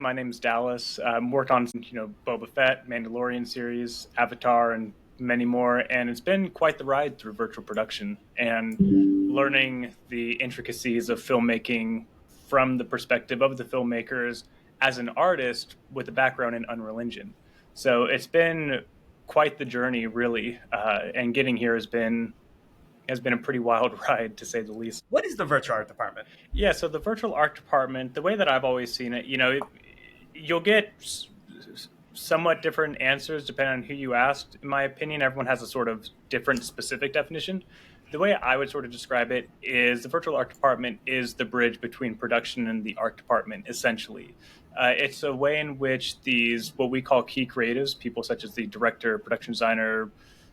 My name's Dallas. Worked on Boba Fett, Mandalorian series, Avatar, and many more. And it's been quite the ride through virtual production and learning the intricacies of filmmaking from the perspective of the filmmakers as an artist with a background in Unreal Engine. So it's been quite the journey, really. And getting here has been a pretty wild ride, to say the least. What is the virtual art department? Yeah, so the virtual art department, the way that I've always seen it, you'll get somewhat different answers depending on who you asked. In my opinion, everyone has a sort of different specific definition. The way I would sort of describe it is the virtual art department is the bridge between production and the art department, essentially. It's a way in which these, what we call key creatives, people such as the director, production designer,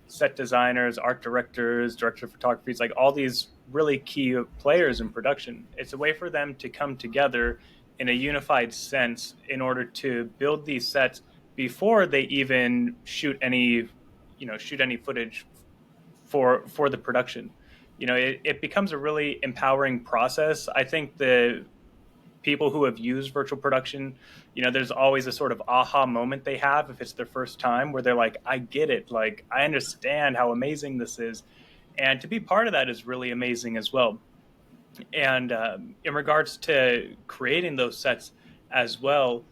set designers, art directors, director of photography, it's like all these really key players in production. It's a way for them to come together in a unified sense in order to build these sets before they even shoot any footage for the production. It becomes a really empowering process. I think the people who have used virtual production, there's always a sort of aha moment they have if it's their first time where they're like, I get it. Like, I understand how amazing this is. And to be part of that is really amazing as well. And in regards to creating those sets as well,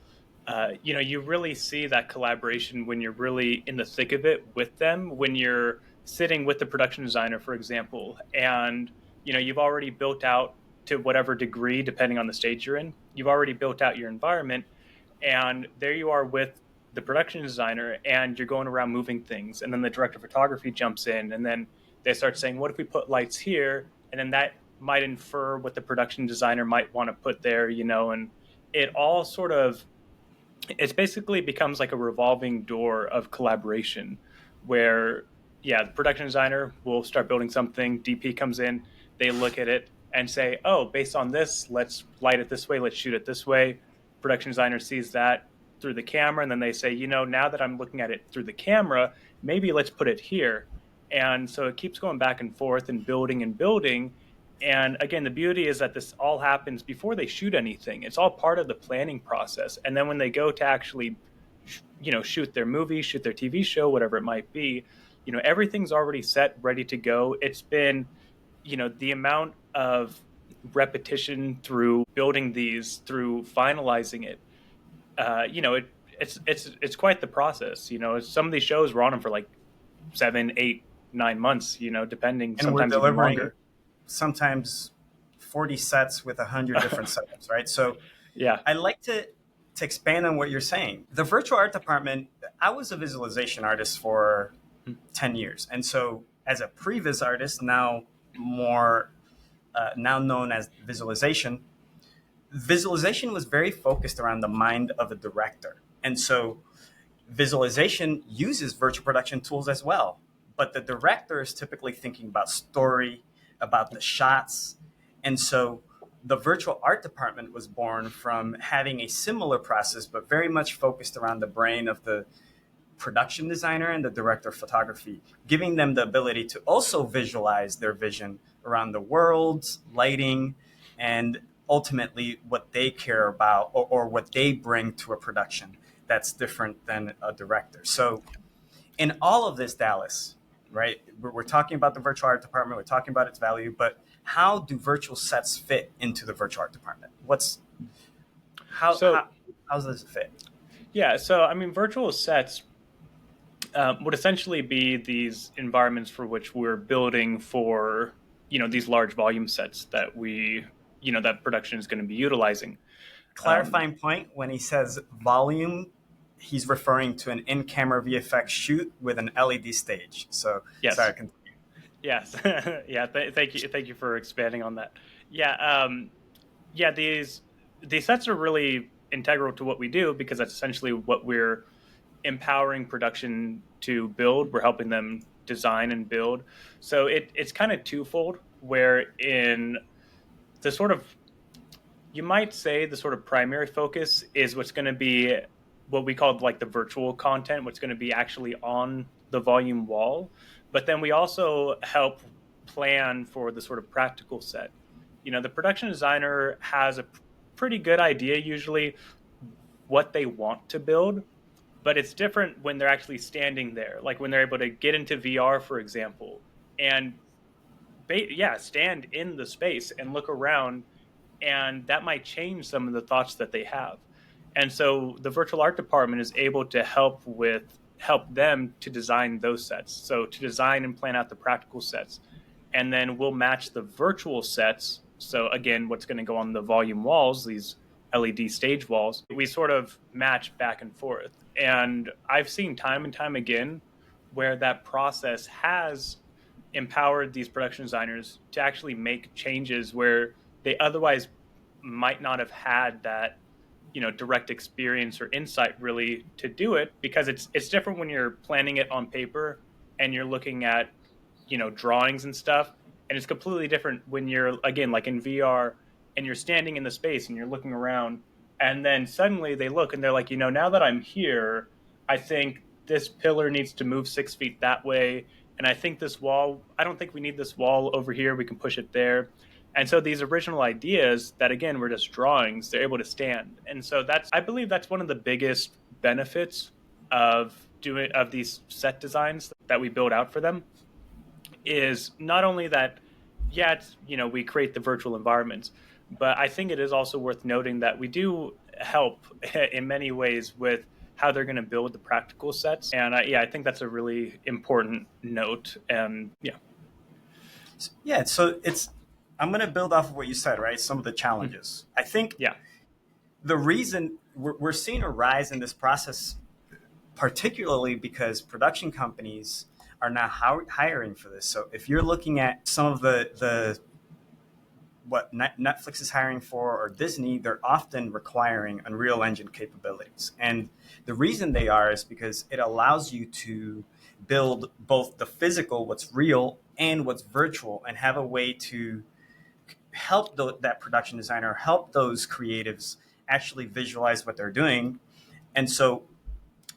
you really see that collaboration when you're really in the thick of it with them, when you're sitting with the production designer, for example, and you've already built out to whatever degree, depending on the stage you're in, you've already built out your environment, and there you are with the production designer, and you're going around moving things, and then the director of photography jumps in, and then they start saying, what if we put lights here? And then that might infer what the production designer might want to put there, and it all sort of, it basically becomes like a revolving door of collaboration where, yeah, the production designer will start building something, DP comes in, they look at it and say, oh, based on this, let's light it this way, let's shoot it this way. Production designer sees that through the camera, and then they say, now that I'm looking at it through the camera, maybe let's put it here. And so it keeps going back and forth and building and building. And again, the beauty is that this all happens before they shoot anything. It's all part of the planning process. And then when they go to actually, shoot their movie, shoot their TV show, whatever it might be, everything's already set, ready to go. It's been, the amount of repetition through building these, through finalizing it, it's quite the process. Some of these shows were on them for like 7, 8, 9 months, depending, And we're sometimes even delivering longer. sometimes 40 sets with 100 different setups, right? So Yeah. I like to expand on what you're saying. The virtual art department, I was a visualization artist for 10 years. And so as a previs artist, now known as visualization was very focused around the mind of a director. And so visualization uses virtual production tools as well. But the director is typically thinking about story, about the shots. And so the virtual art department was born from having a similar process, but very much focused around the brain of the production designer and the director of photography, giving them the ability to also visualize their vision around the worlds, lighting, and ultimately what they care about or what they bring to a production that's different than a director. So in all of this, Dallas, right, we're talking about the virtual art department, we're talking about its value, but how do virtual sets fit into the virtual art department? So, How does this fit? yeah, so I mean, virtual sets would essentially be these environments for which we're building for, these large volume sets that that production is going to be utilizing. Um, Clarifying point, when he says volume, he's referring to an in-camera VFX shoot with an LED stage. So yes, sorry, continue. yes, yeah. Thank you for expanding on that. Yeah, yeah. These sets are really integral to what we do because that's essentially what we're empowering production to build. We're helping them design and build. So it's kind of twofold. Where in the sort of, you might say the sort of primary focus is what's going to be what we call like the virtual content, what's going to be actually on the volume wall. But then we also help plan for the sort of practical set. The production designer has a pretty good idea usually what they want to build, but it's different when they're actually standing there, like when they're able to get into VR, for example, and stand in the space and look around, and that might change some of the thoughts that they have. And so the virtual art department is able to help them to design those sets. So to design and plan out the practical sets, and then we'll match the virtual sets. So again, what's going to go on the volume walls, these LED stage walls, we sort of match back and forth. And I've seen time and time again where that process has empowered these production designers to actually make changes where they otherwise might not have had that, direct experience or insight really to do it, because it's different when you're planning it on paper and you're looking at, drawings and stuff, and it's completely different when you're, again, like in VR, and you're standing in the space and you're looking around, and then suddenly they look and they're like, now that I'm here, I think this pillar needs to move 6 feet that way, and I think this wall, I don't think we need this wall over here, we can push it there. And so these original ideas that, again, were just drawings, they're able to stand. And so I believe that's one of the biggest benefits of these set designs that we build out for them, is not only that, we create the virtual environments, but I think it is also worth noting that we do help in many ways with how they're going to build the practical sets. And I think that's a really important note. And So I'm going to build off of what you said, right? Some of the challenges. I think the reason we're seeing a rise in this process, particularly because production companies are now hiring for this. So if you're looking at some of the what Netflix is hiring for, or Disney, they're often requiring Unreal Engine capabilities. And the reason they are is because it allows you to build both the physical, what's real, and what's virtual, and have a way to help that production designer, help those creatives actually visualize what they're doing. And so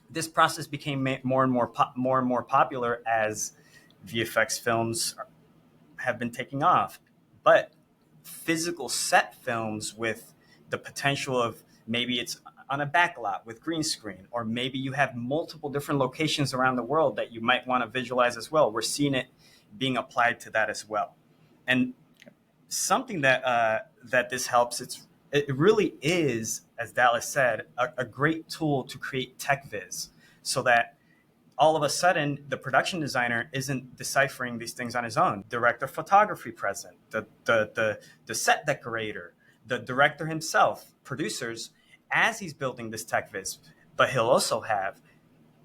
this process became more and more popular as VFX films have been taking off. But physical set films with the potential of maybe it's on a backlot with green screen, or maybe you have multiple different locations around the world that you might want to visualize as well. We're seeing it being applied to that as well. And something that this helps, it really is, as Dallas said, a great tool to create tech viz, so that all of a sudden the production designer isn't deciphering these things on his own. Director of photography present, the set decorator, the director himself, producers, as he's building this tech viz. But he'll also have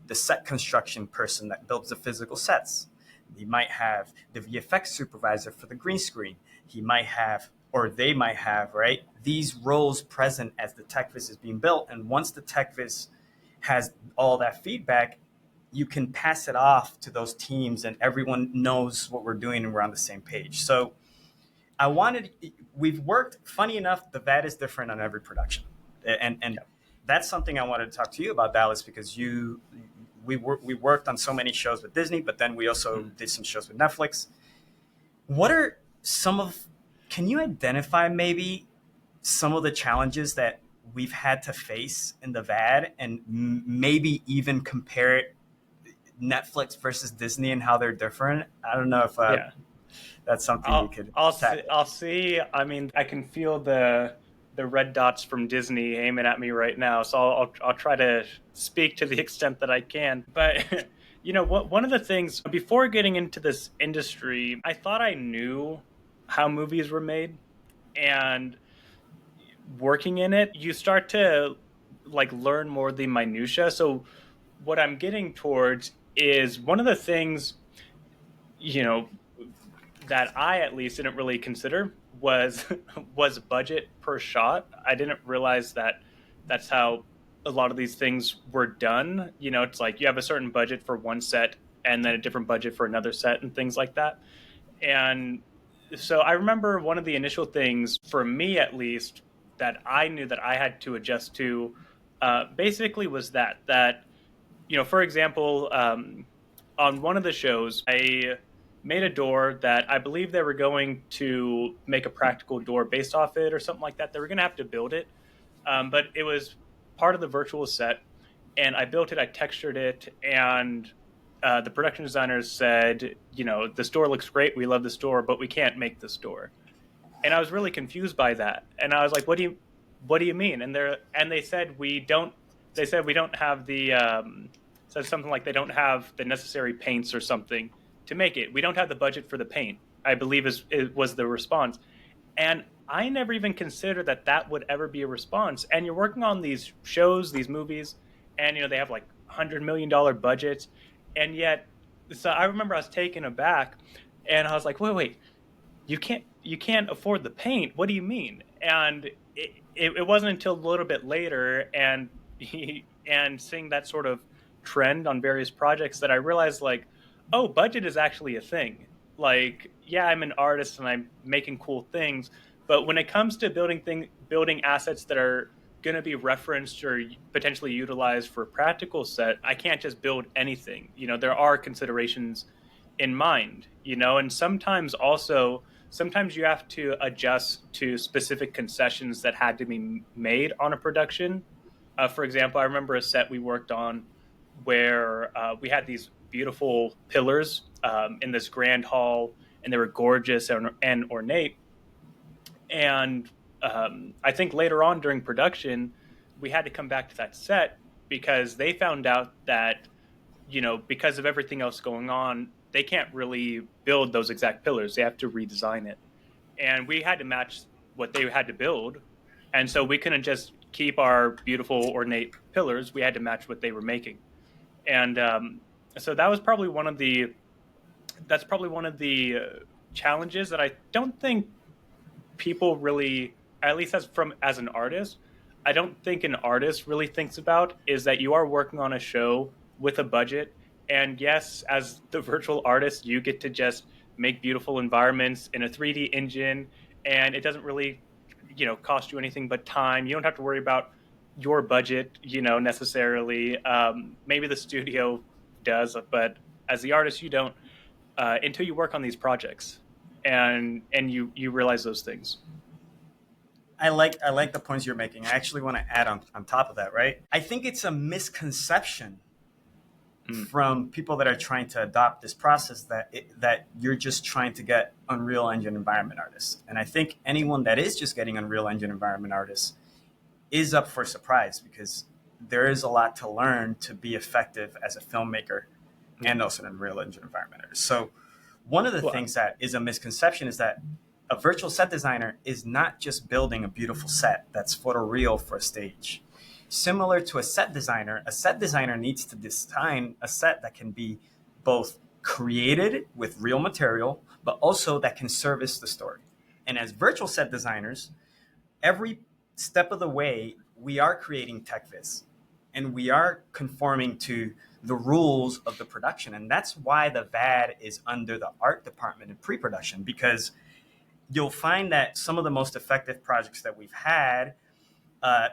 the set construction person that builds the physical sets. He might have the VFX supervisor for the green screen. He might have, or they might have, right, these roles present as the tech viz is being built. And once the tech viz has all that feedback, you can pass it off to those teams, and everyone knows what we're doing and we're on the same page. So we've worked, funny enough, the VAT is different on every production. And that's something I wanted to talk to you about, Dallas, because we worked on so many shows with Disney, but then we also did some shows with Netflix. What are can you identify maybe some of the challenges that we've had to face in the VAD, and maybe even compare it Netflix versus Disney and how they're different? I don't know if that's something you could. I'll see. I mean, I can feel the red dots from Disney aiming at me right now, so I'll try to speak to the extent that I can. But one of the things, before getting into this industry, I thought I knew how movies were made, and working in it, you start to learn more of the minutia. So what I'm getting towards is one of the things, that I at least didn't really consider was budget per shot. I didn't realize that that's how a lot of these things were done. It's like you have a certain budget for one set and then a different budget for another set and things like that. And so I remember one of the initial things, for me at least, that I knew that I had to adjust to, basically was that for example, on one of the shows, I made a door that I believe they were going to make a practical door based off it or something like that. They were going to have to build it, but it was part of the virtual set, and I built it, I textured it, and the production designers said, the store looks great, we love the store, but we can't make the store. And I was really confused by that. And I was like, what do you mean? And they said we don't have the said something like they don't have the necessary paints or something to make it. We don't have the budget for the paint, I believe was the response. And I never even considered that would ever be a response. And you're working on these shows, these movies, and they have like $100 million budgets, and yet, so I remember I was taken aback, and I was like, wait, you can't afford the paint. What do you mean? And it wasn't until a little bit later, and seeing that sort of trend on various projects, that I realized, like, oh, budget is actually a thing. Like, yeah, I'm an artist and I'm making cool things, but when it comes to building assets that are going to be referenced or potentially utilized for practical set, I can't just build anything. There are considerations in mind, and sometimes you have to adjust to specific concessions that had to be made on a production. For example, I remember a set we worked on where we had these beautiful pillars in this grand hall, and they were gorgeous and ornate. And I think later on during production, we had to come back to that set because they found out that, because of everything else going on, they can't really build those exact pillars. They have to redesign it. And we had to match what they had to build. And so we couldn't just keep our beautiful ornate pillars. We had to match what they were making. And so that's probably one of the challenges that I don't think people really, at least as an artist, I don't think an artist really thinks about, is that you are working on a show with a budget. And yes, as the virtual artist, you get to just make beautiful environments in a 3D engine, and it doesn't really, cost you anything but time. You don't have to worry about your budget, necessarily. Maybe the studio does, but as the artist, you don't, until you work on these projects, and you realize those things. I like the points you're making. I actually want to add on top of that, right? I think it's a misconception from people that are trying to adopt this process that you're just trying to get Unreal Engine environment artists. And I think anyone that is just getting Unreal Engine environment artists is up for surprise, because there is a lot to learn to be effective as a filmmaker and also an Unreal Engine environment artist. So one of the things that is a misconception is that a virtual set designer is not just building a beautiful set that's photoreal for a stage. Similar to a set designer needs to design a set that can be both created with real material, but also that can service the story. And as virtual set designers, every step of the way, we are creating tech viz, and we are conforming to the rules of the production. And that's why the VAD is under the art department in pre-production, because you'll find that some of the most effective projects that we've had,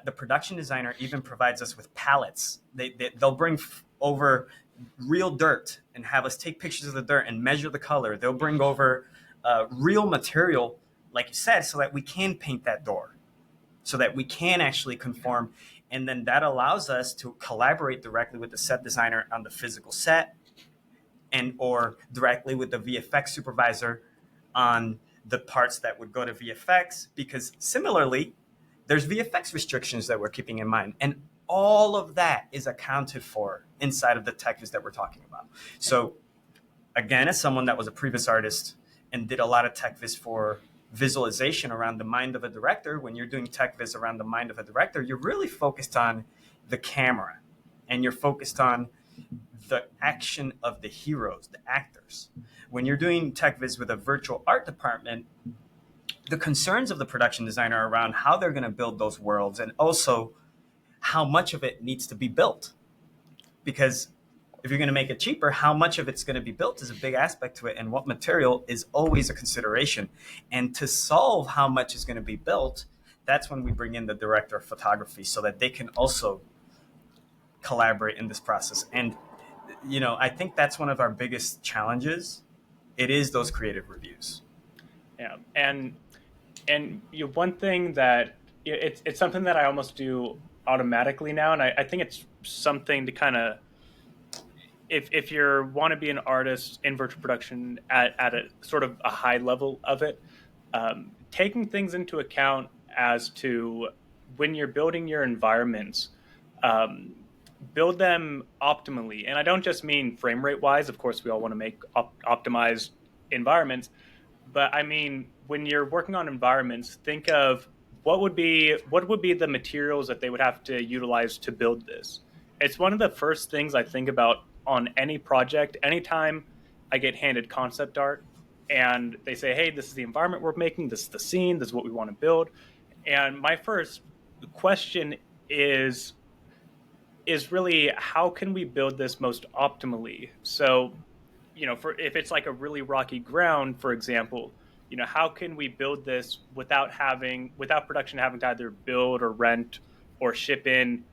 the production designer even provides us with palettes. They'll bring over real dirt and have us take pictures of the dirt and measure the color. They'll bring over real material, like you said, so that we can paint that door, so that we can actually conform. And then that allows us to collaborate directly with the set designer on the physical set, and or directly with the VFX supervisor on the parts that would go to VFX, because similarly, there's VFX restrictions that we're keeping in mind. And all of that is accounted for inside of the tech viz that we're talking about. So again, as someone that was a previous artist and did a lot of tech viz for visualization around the mind of a director, when you're doing tech viz around the mind of a director, you're really focused on the camera, and you're focused on the action of the heroes, the actors. When you're doing tech viz with a virtual art department, the concerns of the production designer around how they're going to build those worlds, and also how much of it needs to be built. Because if you're going to make it cheaper, how much of it's going to be built is a big aspect to it, and what material is always a consideration. And to solve how much is going to be built, that's when we bring in the director of photography, so that they can also collaborate in this process. And, I think that's one of our biggest challenges. It is those creative reviews. Yeah, and one thing that it's something that I almost do automatically now, and I think it's something to kind of, if you want to be an artist in virtual production at a sort of a high level of it, taking things into account as to when you're building your environments, um, build them optimally. And I don't just mean frame rate wise. Of course, we all want to make optimized environments, but I mean when you're working on environments, think of what would be the materials that they would have to utilize to build this. It's one of the first things I think about on any project. Anytime I get handed concept art and they say, "Hey, this is the environment we're making. This is the scene. This is what we want to build." And my first question is is really how can we build this most optimally? So, for if it's like a really rocky ground, for example, how can we build this without production having to either build or rent or ship in,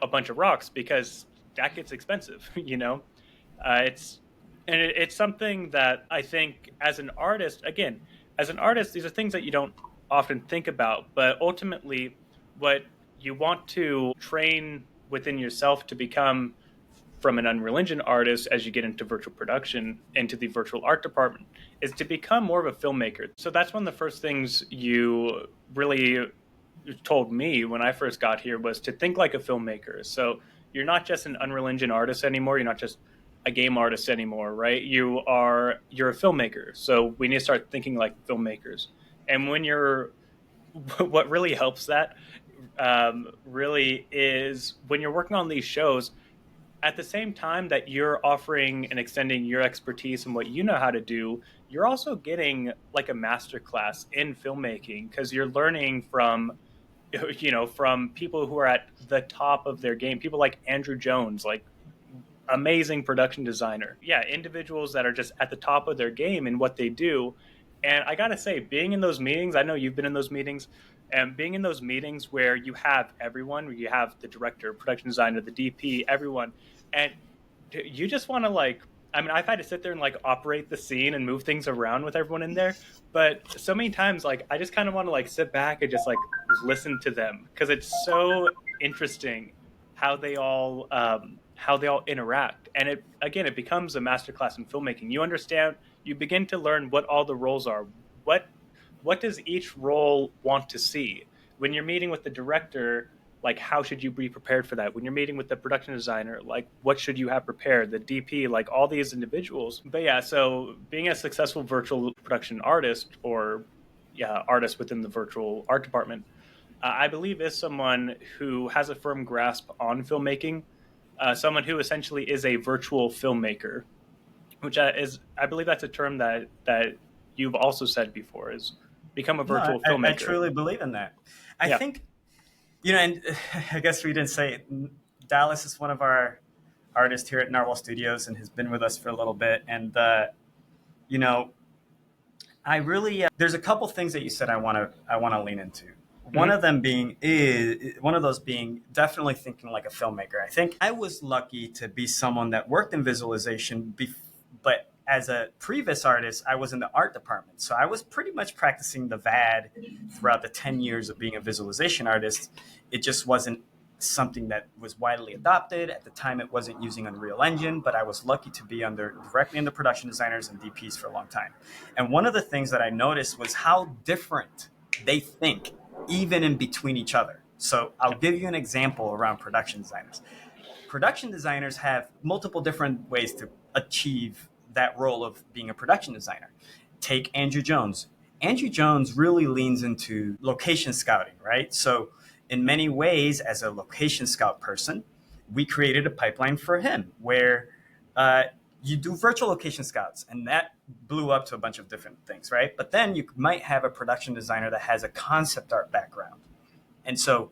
a bunch of rocks, because that gets expensive. It's it's something that I think as an artist, again, as an artist, these are things that you don't often think about, but ultimately, what you want to train within yourself to become from an Unreal Engine artist as you get into virtual production, into the virtual art department, is to become more of a filmmaker. So that's one of the first things you really told me when I first got here, was to think like a filmmaker. So you're not just an Unreal Engine artist anymore. You're not just a game artist anymore, right? You're a filmmaker. So we need to start thinking like filmmakers. And when you're what really helps that, really, is when you're working on these shows, at the same time that you're offering and extending your expertise and what you know how to do, you're also getting like a master class in filmmaking, because you're learning from from people who are at the top of their game, people like Andrew Jones, like amazing production designer. Yeah, individuals that are just at the top of their game in what they do. And I gotta say, being in those meetings, I know you've been in those meetings, and being in those meetings where you have everyone, where you have the director, production designer, the DP, everyone, and you just want to like, I mean, I've had to sit there and like operate the scene and move things around with everyone in there, but so many times, like, I just kind of want to like sit back and just like listen to them, because it's so interesting how they all interact. And it, again, it becomes a masterclass in filmmaking. You understand, you begin to learn what all the roles are. What does each role want to see? When you're meeting with the director, like, how should you be prepared for that? When you're meeting with the production designer, like, what should you have prepared? The DP, like, all these individuals. But yeah, so being a successful virtual production artist, or yeah, artist within the virtual art department, I believe is someone who has a firm grasp on filmmaking, someone who essentially is a virtual filmmaker, which I believe that's a term that you've also said before, is become a No, virtual I filmmaker. truly believe in that. I Yeah. think, and I guess we didn't say it. Dallas is one of our artists here at Narwhal Studios and has been with us for a little bit. And, you know, I really, there's a couple things that you said I want to lean into. One Hmm. of them being is one of those being definitely thinking like a filmmaker. I think I was lucky to be someone that worked in visualization, but as a previous artist, I was in the art department. So I was pretty much practicing the VAD throughout the 10 years of being a visualization artist. It just wasn't something that was widely adopted. At the time, it wasn't using Unreal Engine, but I was lucky to be directly under production designers and DPs for a long time. And one of the things that I noticed was how different they think, even in between each other. So I'll give you an example around production designers. Production designers have multiple different ways to achieve that role of being a production designer. Take Andrew Jones. Andrew Jones really leans into location scouting, right? So, in many ways, as a location scout person, we created a pipeline for him where uh, you do virtual location scouts, and that blew up to a bunch of different things, right? But then you might have a production designer that has a concept art background. And so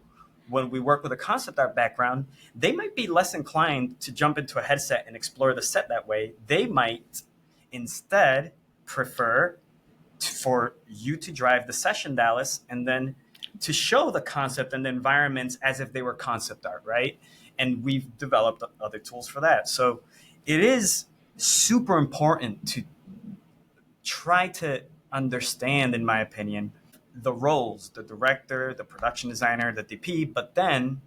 when we work with a concept art background, they might be less inclined to jump into a headset and explore the set that way. They might instead prefer for you to drive the session, Dallas, and then to show the concept and the environments as if they were concept art, right? And we've developed other tools for that. So it is super important to try to understand, in my opinion, the roles, the director, the production designer, the DP, but then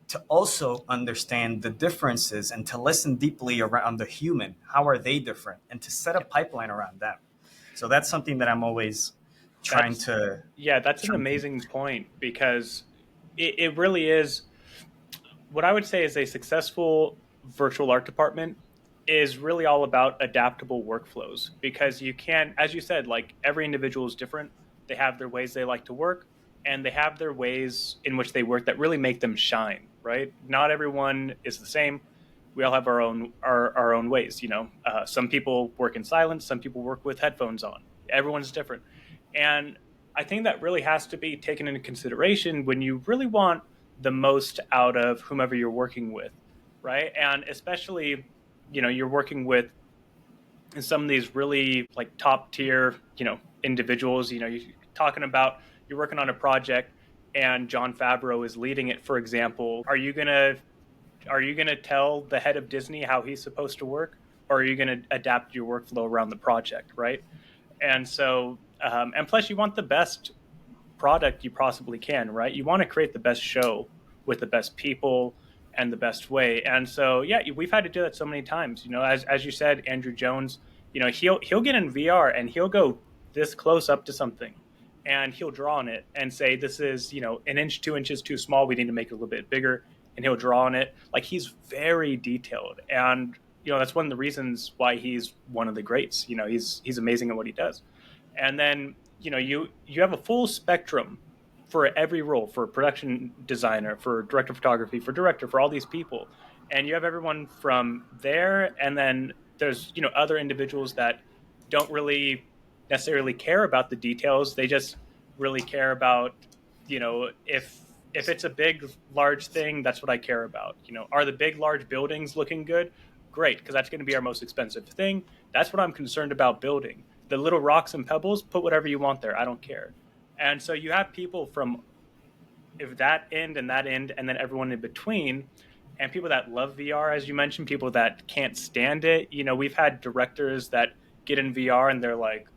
to also understand the differences and to listen deeply around the human. How are they different? And to set a pipeline around them. So that's something that I'm always trying That's to. yeah, that's an amazing point because it really is what I would say is a successful virtual art department is really all about adaptable workflows because you can, as you said, like every individual is different. They have their ways they like to work and they have their ways in which they work that really make them shine, right? Not everyone is the same. We all have our own ways, you know. Some people work in silence, some people work with headphones on. Everyone's different. And I think that really has to be taken into consideration when you really want the most out of whomever you're working with, right? And especially, you know, you're working with some of these really like top tier, you know, individuals. You know, you're talking about you're working on a project and John Favreau is leading it, for example. Are you gonna tell the head of Disney how he's supposed to work, or are you gonna adapt your workflow around the project, right? And so, and plus, you want the best product you possibly can, right? You want to create the best show with the best people and the best way. And so, yeah, we've had to do that so many times. You know, as you said, Andrew Jones, you know, he'll get in VR and he'll go this close up to something, and he'll draw on it and say, "This is, you know, an inch, 2 inches too small. We need to make it a little bit bigger." And he'll draw on it. Like he's very detailed, and you know that's one of the reasons why he's one of the greats. You know, he's amazing at what he does. And then you know you have a full spectrum for every role, for production designer, for director of photography, for director, for all these people, and you have everyone from there. And then there's you know other individuals that don't really necessarily care about the details. They just really care about you know if it's a big large thing, that's what I care about. You know, are the big large buildings looking good? Great, because that's going to be our most expensive thing. That's what I'm concerned about building. The little rocks and pebbles, put whatever you want there. I don't care. And so you have people from if that end and that end, and then everyone in between, and people that love VR, as you mentioned, people that can't stand it. You know, we've had directors that get in VR and they're like,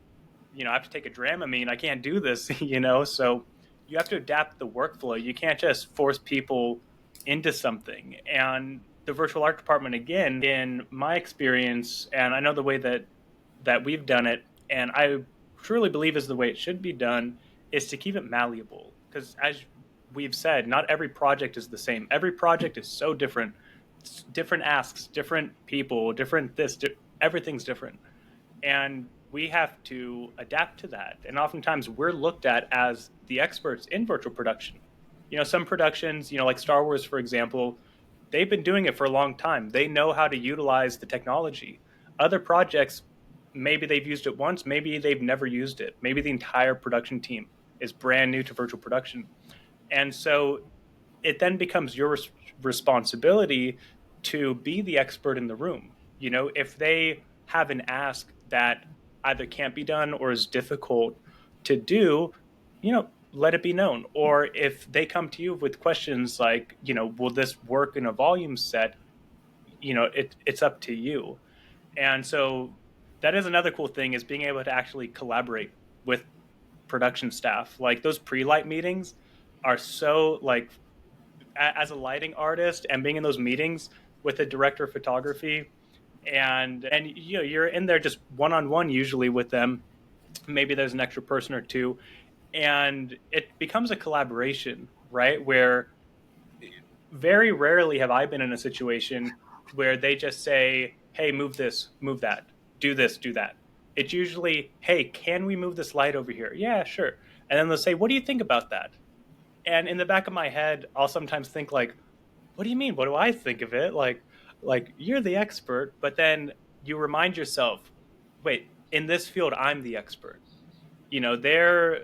you know, I have to take a Dramamine. I can't do this, you know? So you have to adapt the workflow. You can't just force people into something. And the virtual art department, again, in my experience, and I know the way that we've done it, and I truly believe is the way it should be done, is to keep it malleable. Because as we've said, not every project is the same. Every project is so different. It's different asks, different people, different this, everything's different. And we have to adapt to that. And oftentimes we're looked at as the experts in virtual production. You know, some productions, you know, like Star Wars, for example, they've been doing it for a long time. They know how to utilize the technology. Other projects, maybe they've used it once, maybe they've never used it. Maybe the entire production team is brand new to virtual production. And so it then becomes your responsibility to be the expert in the room. You know, if they have an ask that either can't be done or is difficult to do, you know, let it be known. Or if they come to you with questions like, you know, will this work in a volume set? You know, it's up to you. And so that is another cool thing is being able to actually collaborate with production staff. Like those pre-light meetings are so like as a lighting artist and being in those meetings with the director of photography and you know you're in there just one on one usually with them. Maybe there's an extra person or two, and it becomes a collaboration, right? Where very rarely have I been in a situation where they just say, "Hey, move this, move that, do this, do that." It's usually, "Hey, can we move this light over here?" "Yeah, sure." And then they'll say, "What do you think about that?" And in the back of my head, I'll sometimes think like, "What do you mean? What do I think of it?" Like you're the expert, but then you remind yourself, "Wait, in this field, I'm the expert." You know, there,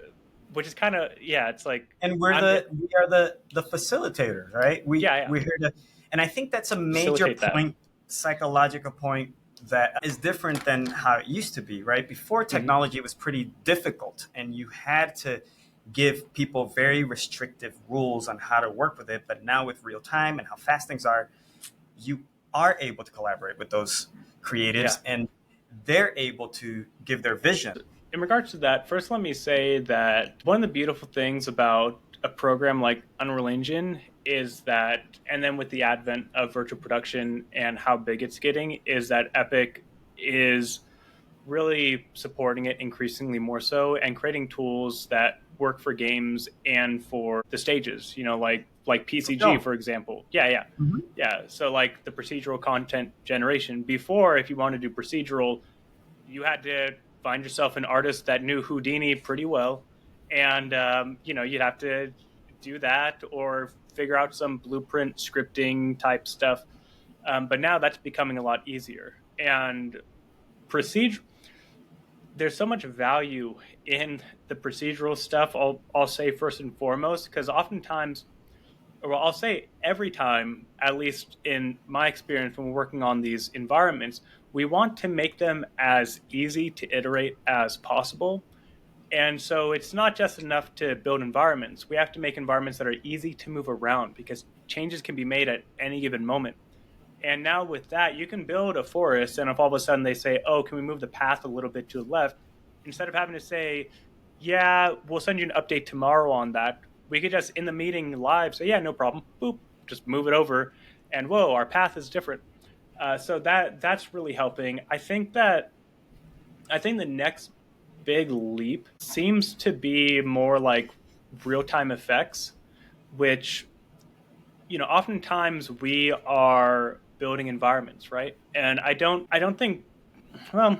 which is kind of yeah, it's like And I'm we are the facilitators, right? yeah, yeah, We're here to, and I think that's a major facilitate that. point, psychological point that is different than how it used to be, right? Before Hmm. technology, it was pretty difficult, and you had to give people very restrictive rules on how to work with it. But now with real time and how fast things are, you are able to collaborate with those Yeah. creatives, and they're able to give their vision. In regards to that, first let me say that one of the beautiful things about a program like Unreal Engine is that, and then with the advent of virtual production and how big it's getting, is that Epic is really supporting it increasingly more so and creating tools that work for games and for the stages, like PCG, Film. for example. Yeah, yeah. Mhm. Yeah. So like the procedural content generation. Before, if you wanted to do procedural, you had to find yourself an artist that knew Houdini pretty well, and you'd have to do that or figure out some blueprint scripting type stuff. But now that's becoming a lot easier. And procedure, there's so much value in the procedural stuff. I'll say first and foremost, because oftentimes, well, I'll say every time, at least in my experience when we're working on these environments, we want to make them as easy to iterate as possible. And so it's not just enough to build environments. We have to make environments that are easy to move around because changes can be made at any given moment. And now with that, you can build a forest, and if all of a sudden they say, "Oh, can we move the path a little bit to the left?" Instead of having to say, "Yeah, we'll send you an update tomorrow on that," we could just in the meeting live say, "Yeah, no problem." Boop, just move it over, and whoa, our path is different. So that's really helping. I think the next big leap seems to be more like real time effects, which oftentimes we are building environments, right? And I don't think, well,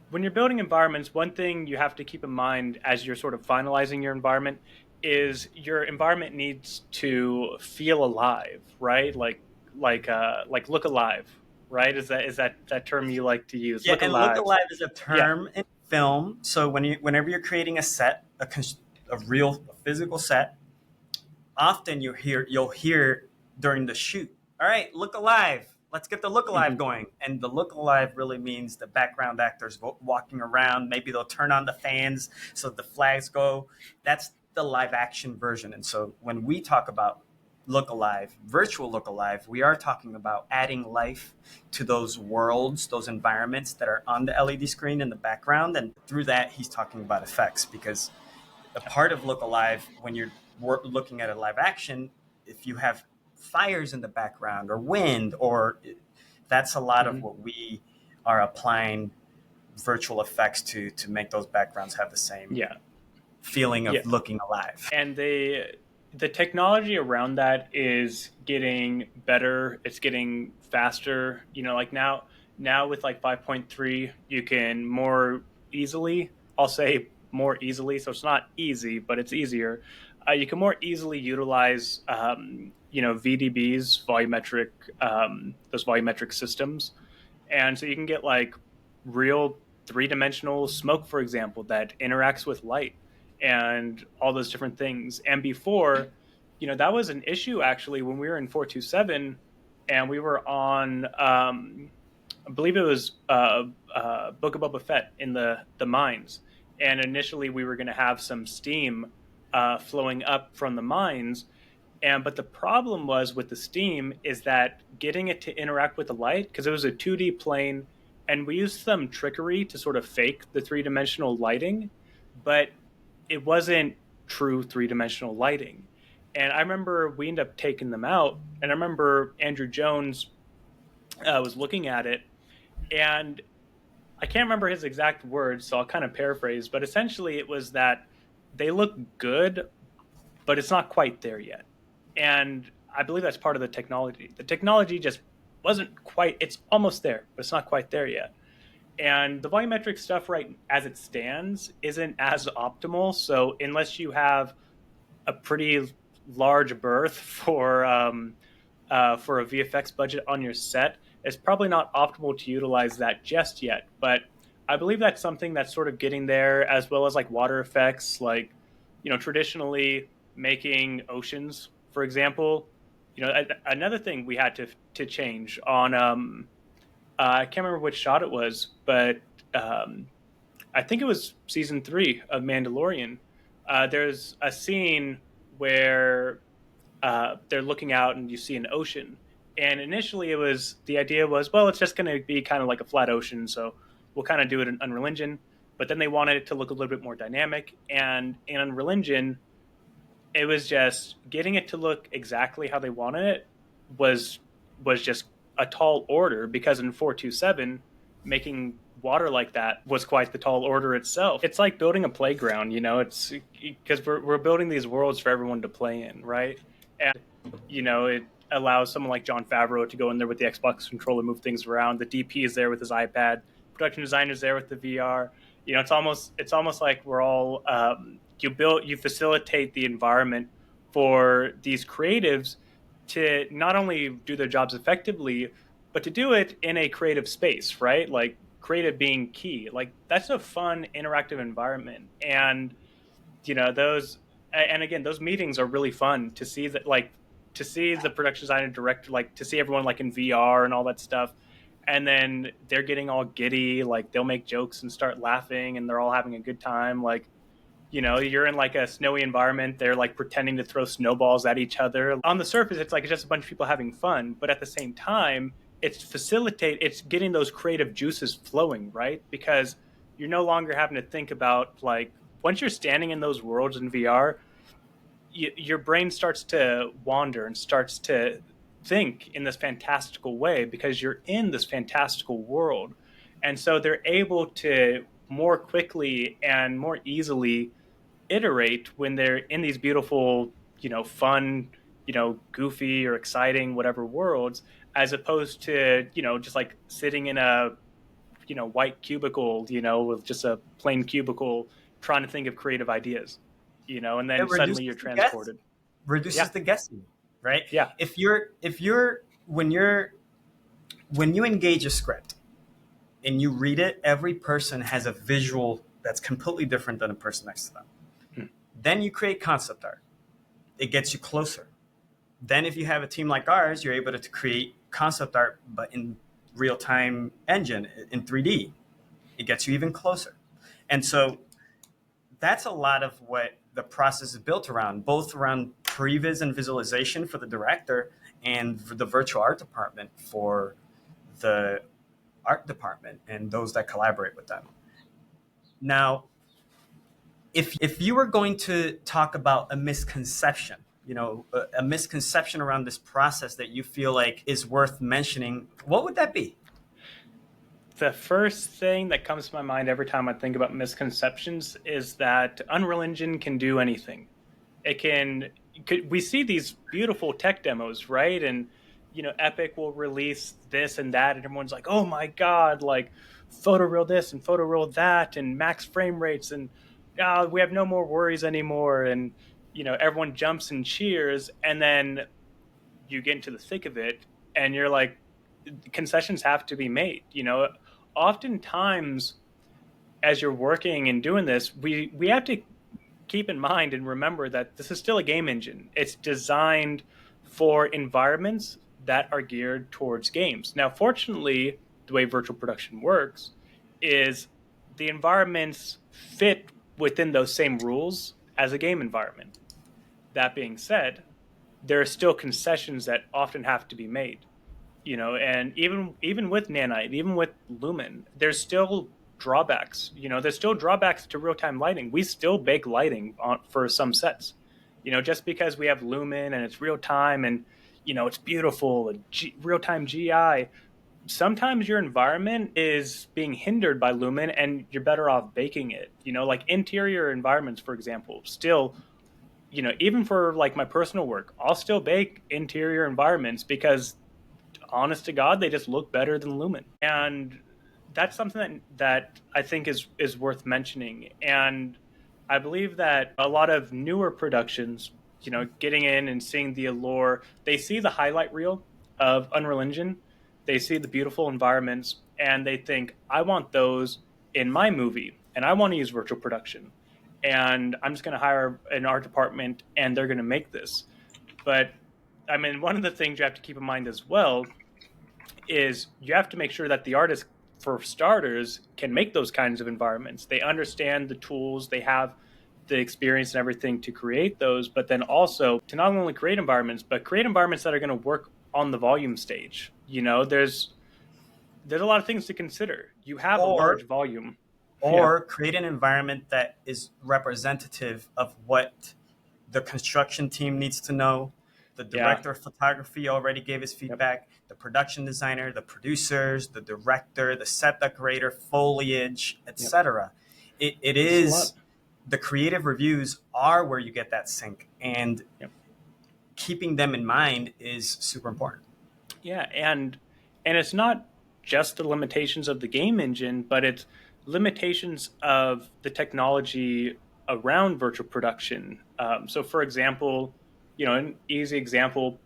when you're building environments, one thing you have to keep in mind as you're sort of finalizing your environment is your environment needs to feel alive, right? Like look alive, right? Is that term you like to use? Yeah, Look and look alive. alive is a Yeah. term in film. So whenever you're creating a set, a physical set, often you'll hear during the shoot, all right, look alive. Let's get the look alive Hmm. going. And the look alive really means the background actors walking around. Maybe they'll turn on the fans so the flags go. That's the live action version. And so when we talk about look alive, virtual look alive, we are talking about adding life to those worlds, those environments that are on the LED screen in the background. And through that, he's talking about effects because a part of look alive when you're looking at a live action, if you have fires in the background or wind, that's a lot of Hmm. what we are applying virtual effects to make those backgrounds have the same Yeah. feeling Yeah. of looking alive. And the technology around that is getting better. It's getting faster. Like now with like 5.3, you can more easily, I'll say more easily, so it's not easy, but it's easier. You can more easily utilize VDBs, volumetric, those volumetric systems. And so you can get like real three-dimensional smoke, for example, that interacts with light and all those different things. And before, that was an issue actually when we were in 427 and we were on, I believe it was Book of Boba Fett in the mines. And initially we were going to have some steam flowing up from the mines. But the problem was with the steam is that getting it to interact with the light, because it was a 2D plane, and we used some trickery to sort of fake the three-dimensional lighting, but it wasn't true three-dimensional lighting. And I remember we ended up taking them out, and I remember Andrew Jones was looking at it, and I can't remember his exact words, so I'll kind of paraphrase, but essentially it was that they look good, but it's not quite there yet. And I believe that's part of the technology. The technology just wasn't quite, it's almost there, but it's not quite there yet. And the volumetric stuff, right as it stands, isn't as optimal. So unless you have a pretty large berth for a VFX budget on your set, it's probably not optimal to utilize that just yet. But I believe that's something that's sort of getting there, as well as like water effects, like traditionally making oceans, for example. Another thing we had to change on. I can't remember which shot it was, but um, I think it was season 3 of Mandalorian. There's a scene where they're looking out and you see an ocean. And initially, the idea was, well, it's just going to be kind of like a flat ocean, so we'll kind of do it in Unreal Engine. But then they wanted it to look a little bit more dynamic, and in Unreal Engine, it was just getting it to look exactly how they wanted it was was just a tall order, because in 427 making water like that was quite the tall order itself. It's like building a playground, it's because we're building these worlds for everyone to play in, right? And it allows someone like John Favreau to go in there with the Xbox controller, move things around. The DP is there with his iPad, production designer's there with the VR. It's almost like we're all you facilitate the environment for these creatives to not only do their jobs effectively, but to do it in a creative space, right? Like creative being key. Like that's a fun interactive environment. And those and again, those meetings are really fun to see, that like to see the production designer, director, like to see everyone like in VR and all that stuff. And then they're getting all giddy, like they'll make jokes and start laughing and they're all having a good time. Like, you're in like a snowy environment. They're like pretending to throw snowballs at each other. On the surface, it's like it's just a bunch of people having fun, but at the same time, it's getting those creative juices flowing, right? Because you're no longer having to think about, like, once you're standing in those worlds in VR, your brain starts to wander and starts to think in this fantastical way because you're in this fantastical world. And so they're able to more quickly and more easily iterate when they're in these beautiful, fun, goofy or exciting, whatever worlds, as opposed to, just like sitting in a, white cubicle, with just a plain cubicle trying to think of creative ideas, and It then suddenly you're transported. reduces Yeah. the guessing, right? Yeah. If you're when you engage a script and you read it, every person has a visual that's completely different than the person next to them. Hmm. Then you create concept art. It gets you closer. Then if you have a team like ours, you're able to create concept art, but in real-time engine in 3D. It gets you even closer. And so that's a lot of what the process is built around, both around previs and visualization for the director and for the virtual art department for the art department and those that collaborate with them. Now, if you were going to talk about a misconception, a misconception around this process that you feel like is worth mentioning, what would that be? The first thing that comes to my mind every time I think about misconceptions is that Unreal Engine can do anything. We see these beautiful tech demos, right? And Epic will release this and that, and everyone's like, "Oh my god!" Like photoreal this and photoreal that, and max frame rates, and we have no more worries anymore. And everyone jumps and cheers, and then you get into the thick of it, and you're like, concessions have to be made. Oftentimes, as you're working and doing this, we have to keep in mind and remember that this is still a game engine. It's designed for environments that are geared towards games. Now, fortunately, the way virtual production works is the environments fit within those same rules as a game environment. That being said, there are still concessions that often have to be made. And even with Nanite, even with Lumen, there's still drawbacks. There's still drawbacks to real-time lighting. We still bake lighting for some sets. Just because we have Lumen and it's real time and it's beautiful and real-time GI, sometimes your environment is being hindered by Lumen and you're better off baking it. Like interior environments, for example, still, even for like my personal work, I'll still bake interior environments because, honest to God, they just look better than Lumen. And that's something that I think is worth mentioning. And I believe that a lot of newer productions, getting in and seeing the allure, they see the highlight reel of Unreal Engine, they see the beautiful environments, and they think, I want those in my movie, and I want to use virtual production. And I'm just going to hire an art department, and they're going to make this. But I mean, one of the things you have to keep in mind as well is you have to make sure that the artist, for starters, can make those kinds of environments. They understand the tools, they have the experience and everything to create those, but then also to not only create environments, but create environments that are going to work on the volume stage. There's a lot of things to consider. You have a large volume. Or create an environment that is representative of what The construction team needs to know. The Yeah. director of photography already gave his Yep. feedback. The production designer, the producers, the director, the set decorator, foliage, Yep. etc. It It's a lot. is the creative reviews are where you get that sync, and Yep. keeping them in mind is super important. Yeah, and it's not just the limitations of the game engine, but it's limitations of the technology around virtual production. So, for example, an easy example,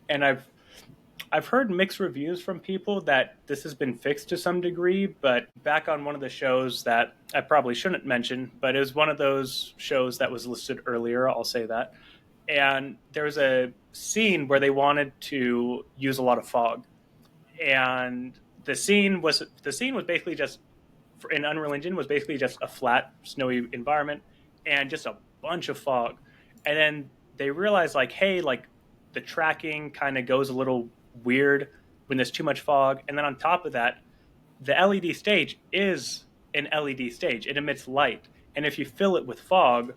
and I've heard mixed reviews from people that this has been fixed to some degree, but back on one of the shows that I probably shouldn't mention, but it was one of those shows that was listed earlier, I'll say that. And there was a scene where they wanted to use a lot of fog. And the scene was basically just in Unreal Engine was basically just a flat, snowy environment and just a bunch of fog. And then they realized like, hey, like the tracking kind of goes a little weird when there's too much fog. And then on top of that, the LED stage is an LED stage. It emits light. And if you fill it with fog,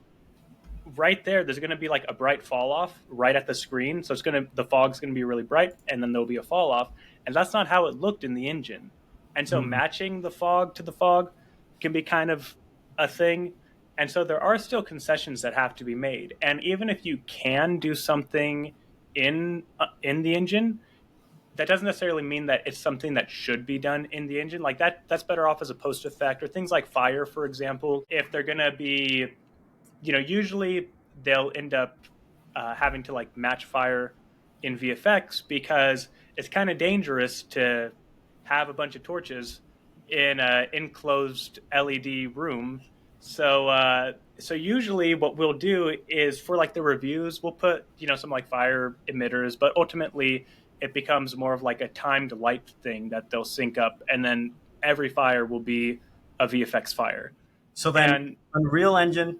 right there's going to be like a bright fall off right at the screen. So the fog's going to be really bright, and then there'll be a fall off, and that's not how it looked in the engine. And so Mm. matching the fog to the fog can be kind of a thing. And so there are still concessions that have to be made. And even if you can do something in the engine, that doesn't necessarily mean that it's something that should be done in the engine. Like that's better off as a post effect, or things like fire, for example. If they're going to be, usually they'll end up having to like match fire in VFX because it's kind of dangerous to have a bunch of torches in an enclosed LED room. So usually what we'll do is for like the reviews, we'll put some like fire emitters, but ultimately it becomes more of like a timed light thing that they'll sync up, and then every fire will be a VFX fire. So then, And Unreal Engine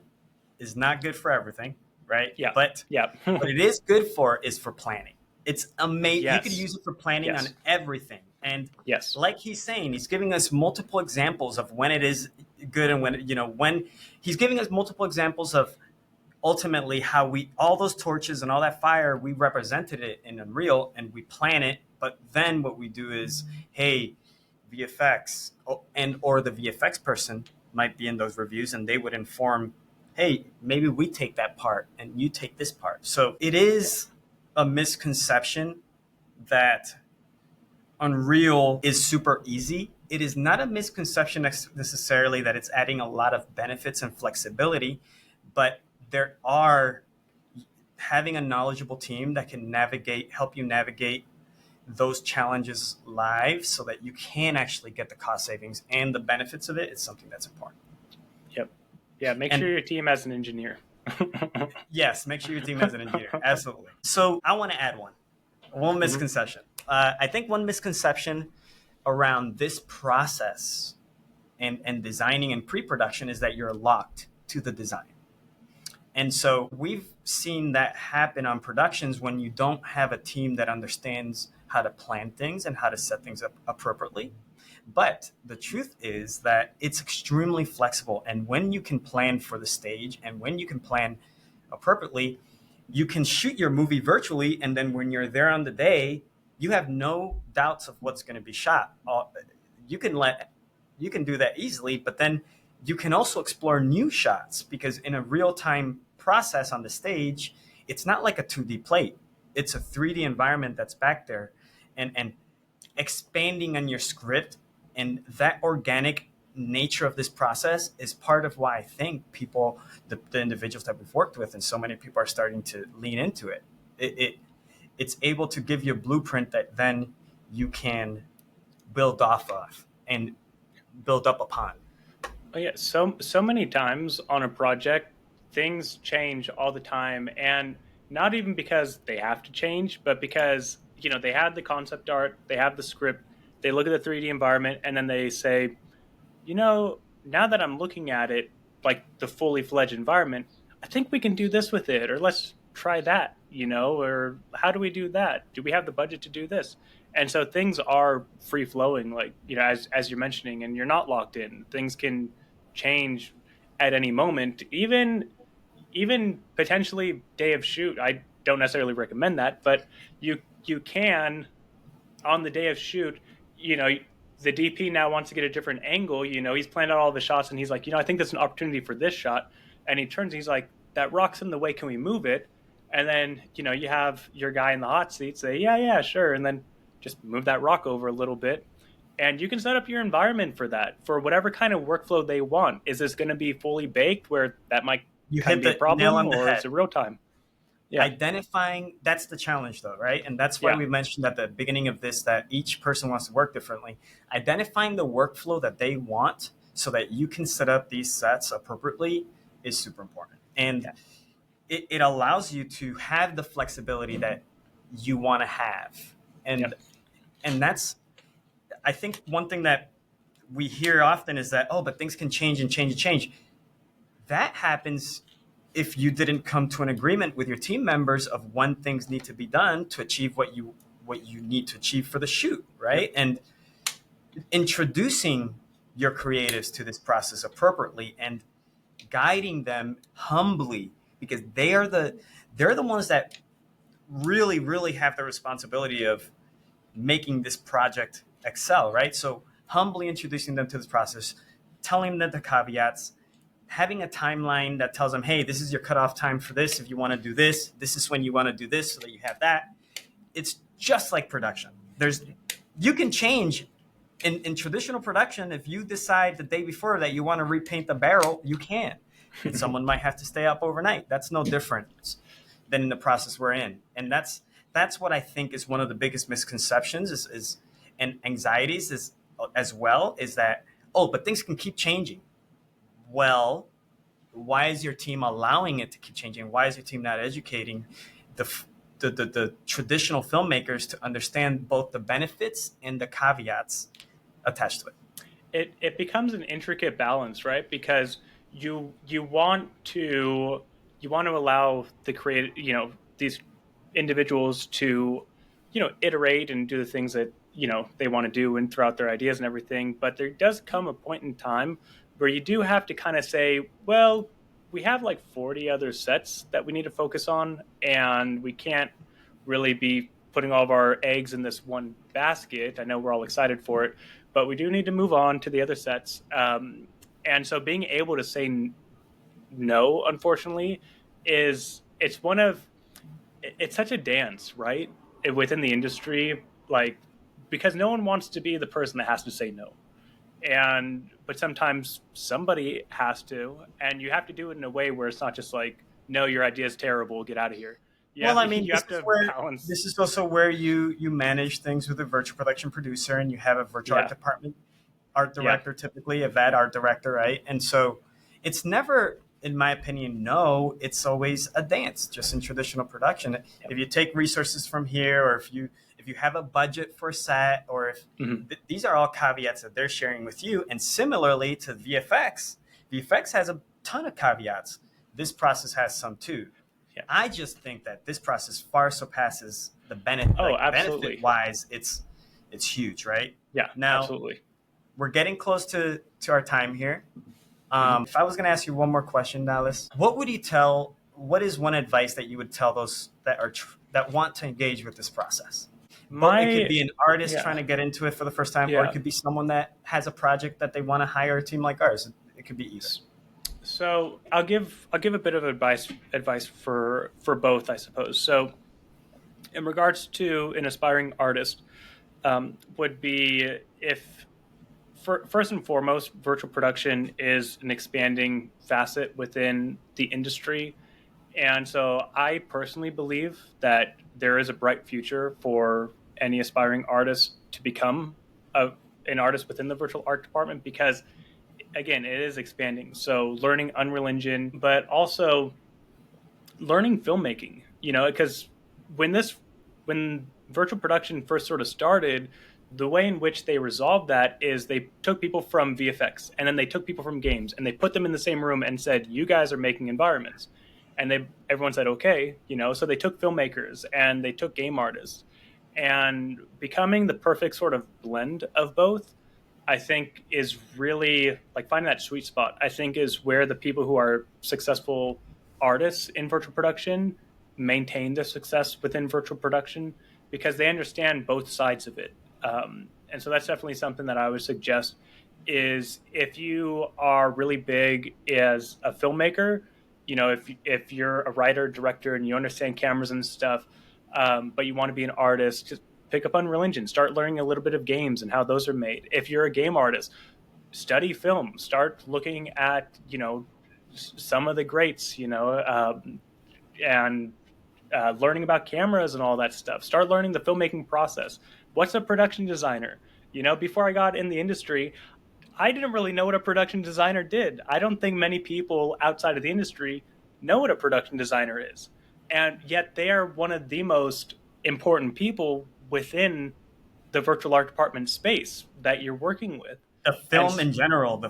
is not good for everything, right? yeah, But yeah, what it is good for is for planning. It's amazing. You could yes, use it for planning on yes, everything. And yes. like he's saying, he's giving us multiple examples of when it is good and when he's giving us multiple examples of ultimately how we all those torches and all that fire, we represented it in Unreal and we plan it. But then what we do is, hey, VFX and or the VFX person might be in those reviews and they would inform, hey, maybe we take that part and you take this part. So it is a misconception that Unreal is super easy. It is not a misconception necessarily that it's adding a lot of benefits and flexibility, but there are having a knowledgeable team that can help you navigate those challenges live so that you can actually get the cost savings and the benefits of it is something that's important. Yep. Yeah, make sure And your team has an engineer. yes, make sure your team has an engineer. Absolutely. So I want to add one Mhm. misconception. I think one misconception around this process and designing and pre-production is that you're locked to the design. And so we've seen that happen on productions when you don't have a team that understands how to plan things and how to set things up appropriately. But the truth is that it's extremely flexible. And when you can plan for the stage and when you can plan appropriately, you can shoot your movie virtually. And then when you're there on the day, you have no doubts of what's going to be shot. You can do that easily, but then you can also explore new shots because in a real-time process on the stage, it's not like a 2D plate. It's a 3D environment that's back there and expanding on your script, and that organic nature of this process is part of why I think the individuals that we've worked with and so many people are starting to lean into it. It's able to give you a blueprint that then you can build off of and build up upon. Oh yeah, so many times on a project, things change all the time, and not even because they have to change, but because they had the concept art, they have the script, they look at the 3D environment, and then they say, now that I'm looking at it, like the fully fledged environment, I think we can do this with it, or let's try that, or how do we do that? Do we have the budget to do this? And so things are free flowing, like, as you're mentioning, and you're not locked in. Things can change at any moment. Even even potentially day of shoot. I don't necessarily recommend that, but you can on the day of shoot, you know, the DP now wants to get a different angle. You know, he's planned out all the shots, and he's like, you know, I think there's an opportunity for this shot. And he turns, and he's like, that rock's in the way. Can we move it? And then, you know, you have your guy in the hot seat say, yeah, yeah, sure, and then just move that rock over a little bit. And you can set up your environment for that, for whatever kind of workflow they want. Is this going to be fully baked, where that might You kind of hit be a the nail problem, on the or is head. it real time? Yeah, Identifying, that's the challenge though, right? And that's why yeah, we mentioned at the beginning of this that each person wants to work differently. Identifying the workflow that they want so that you can set up these sets appropriately is super important. And yeah, it allows you to have the flexibility that you want to have. yeah. And that's, I think one thing that we hear often is that, oh, but things can change and change and change. That happens if you didn't come to an agreement with your team members of when things need to be done to achieve what you need to achieve for the shoot, right? Yep. And introducing your creatives to this process appropriately and guiding them humbly, because they're the ones that really have the responsibility of making this project excel, right? So humbly introducing them to this process, telling them the caveats, having a timeline that tells them, hey, this is your cutoff time for this. If you want to do this, this is when you want to do this, so that you have that. It's just like production. You can change in traditional production. If you decide the day before that you want to repaint the barrel, you can. And someone might have to stay up overnight. That's no different than in the process we're in. And that's what I think is one of the biggest misconceptions is and anxieties is as well, is that, oh, but things can keep changing. Well, why is your team allowing it to keep changing? Why is your team not educating the traditional filmmakers to understand both the benefits and the caveats attached to it? It becomes an intricate balance, right? Because you want to allow the create these individuals to iterate and do the things that they want to do and throughout their ideas and everything. But there does come a point in time where you do have to kind of say, well, we have like 40 other sets that we need to focus on, and we can't really be putting all of our eggs in this one basket. I know we're all excited for it, but we do need to move on to the other sets. And so being able to say no, unfortunately, it's such a dance, right? Within the industry, like, because no one wants to be the person that has to say no. But sometimes somebody has to, and you have to do it in a way where it's not just like, no, your idea is terrible, get out of here. Well, I mean, You have to balance. this is also where you manage things with a virtual production producer, and you have a virtual art Yeah, department, art yeah, director, typically a VAD art director, right? And so it's never, in my opinion, no, it's always a dance, just in traditional production. yeah. If you take resources from here, or if you have a budget for a set, or if Hmm. these are all caveats that they're sharing with you. And similarly to VFX has a ton of caveats. This process has some too. Yeah. I just think that this process far surpasses the benefit. Oh, Like absolutely. benefit wise, it's huge, right? Yeah, Now absolutely. we're getting close to our time here. Hmm. If I was going to ask you one more question, Dallas, what would you tell? What is one advice that you would tell those that that want to engage with this process? But it could My be an artist Yeah, trying to get into it for the first time, or it yeah. could be someone that has a project that they want to hire a team like ours. It could be either. So I'll give a bit of advice for both, I suppose. So in regards to an aspiring artist, would be if first and foremost, virtual production is an expanding facet within the industry. And so I personally believe that there is a bright future for any aspiring artist to become an artist within the virtual art department, because again, it is expanding. So learning Unreal Engine, but also learning filmmaking, because when virtual production first sort of started, the way in which they resolved that is they took people from VFX, and then they took people from games, and they put them in the same room and said, you guys are making environments. And everyone said, okay, so they took filmmakers and they took game artists, and becoming the perfect sort of blend of both, I think, is really like finding that sweet spot. I think is where the people who are successful artists in virtual production maintain their success within virtual production because they understand both sides of it. And so that's definitely something that I would suggest is if you are really big as a filmmaker, if you're a writer, director, and you understand cameras and stuff, but you want to be an artist, just pick up Unreal Engine, start learning a little bit of games and how those are made. If you're a game artist, study film, start looking at, some of the greats, and learning about cameras and all that stuff. Start learning the filmmaking process. What's a production designer? Before I got in the industry, I didn't really know what a production designer did. I don't think many people outside of the industry know what a production designer is. And yet they are one of the most important people within the virtual art department space that you're working with. The And film in general,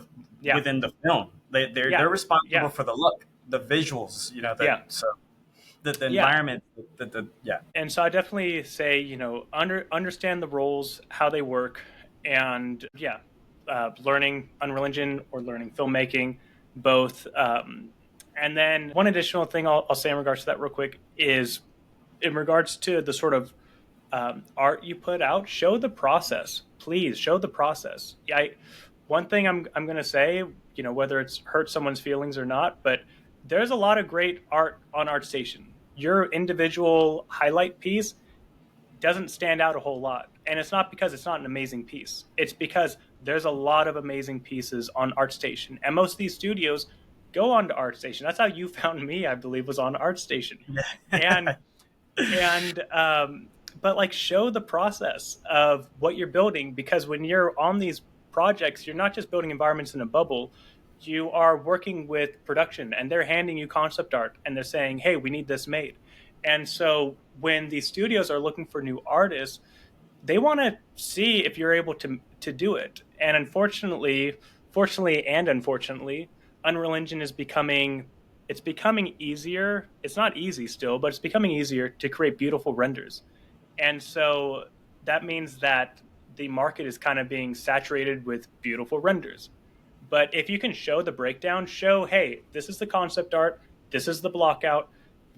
yeah, within the film, yeah, they're responsible yeah, for the look, the visuals, yeah, so the yeah. environment, yeah. And so I definitely say, understand the roles, how they work, and yeah, learning Unreal Engine or learning filmmaking, both. And then one additional thing I'll say in regards to that real quick is in regards to the sort of art you put out, show the process. Please show the process. One thing I'm going to say, whether it's hurt someone's feelings or not, but there's a lot of great art on ArtStation. Your individual highlight piece doesn't stand out a whole lot. And it's not because it's not an amazing piece. It's because there's a lot of amazing pieces on ArtStation. And most of these studios go on to ArtStation. That's how you found me, I believe, was on ArtStation. And Yeah. and but like show the process of what you're building, because when you're on these projects, you're not just building environments in a bubble. You are working with production and they're handing you concept art and they're saying, hey, we need this made. And so when these studios are looking for new artists, they want to see if you're able to do it. And fortunately and unfortunately, Unreal Engine is becoming easier. It's not easy still, but it's becoming easier to create beautiful renders. And so that means that the market is kind of being saturated with beautiful renders. But if you can show the breakdown, show, hey, this is the concept art, this is the block out,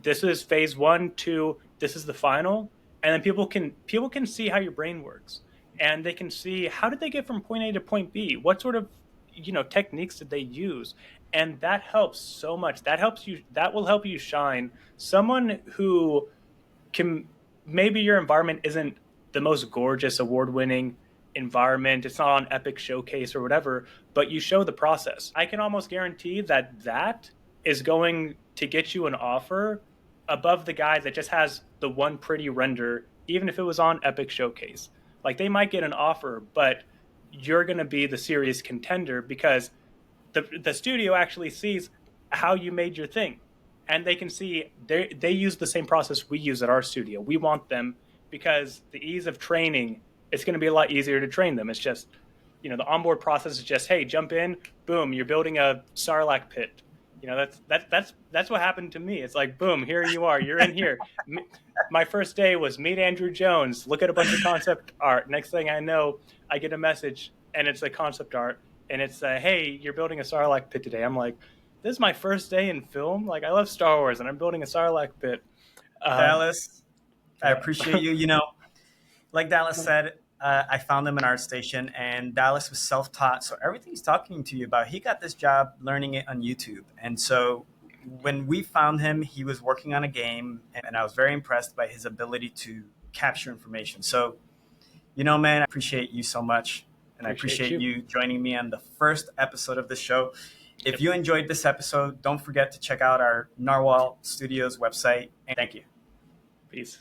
this is phase 1, 2, this is the final, and then people can see how your brain works, and they can see how did they get from point A to point B, what sort of techniques did they use, and that helps so much. That will help you shine. Someone who can, maybe your environment isn't the most gorgeous award winning environment, it's not on Epic Showcase or whatever, but you show the process. I can almost guarantee that is going to get you an offer above the guy that just has the one pretty render, even if it was on Epic Showcase. Like they might get an offer, but you're going to be the serious contender because the studio actually sees how you made your thing, and they can see they use the same process we use at our studio. We want them because the ease of training, it's going to be a lot easier to train them. It's just the onboard process is just, hey, jump in, boom, you're building a Sarlacc pit. That's what happened to me. It's like, boom, here you are, you're in here. My first day was meet Andrew Jones, look at a bunch of concept art. Next thing I know, I get a message and it's a concept art and it's hey, you're building a Sarlacc pit today. I'm like, this is my first day in film. Like, I love Star Wars and I'm building a Sarlacc pit. Dallas, I Yeah. appreciate you. Like Dallas said, I found him in ArtStation, and Dallas was self-taught. So everything he's talking to you about, he got this job learning it on YouTube. And so when we found him, he was working on a game, and I was very impressed by his ability to capture information. So, man, I appreciate you so much, and I Appreciate appreciate you. you joining me on the first episode of this show. If you enjoyed this episode, don't forget to check out our Narwhal Studios website. And thank you. Peace.